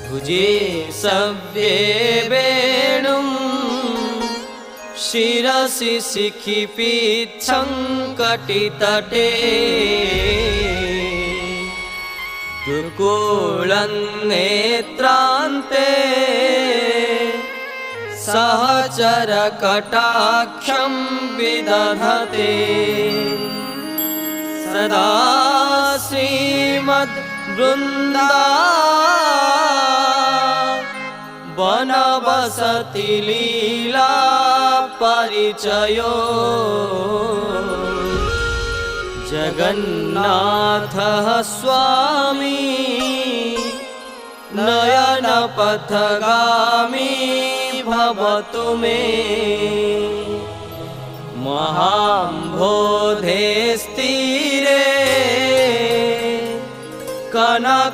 भुजे सव्ये वेणुं शिरसि शिखिपीच्छं कटितटे दुकूलं नेत्रान्ते सहचरकटाक्षं विदधते सदा वनवसति लीला परिचयो जगन्नाथः स्वामी नयनपथगामी भवतु मे महाम्भोधे स्थिरे कनक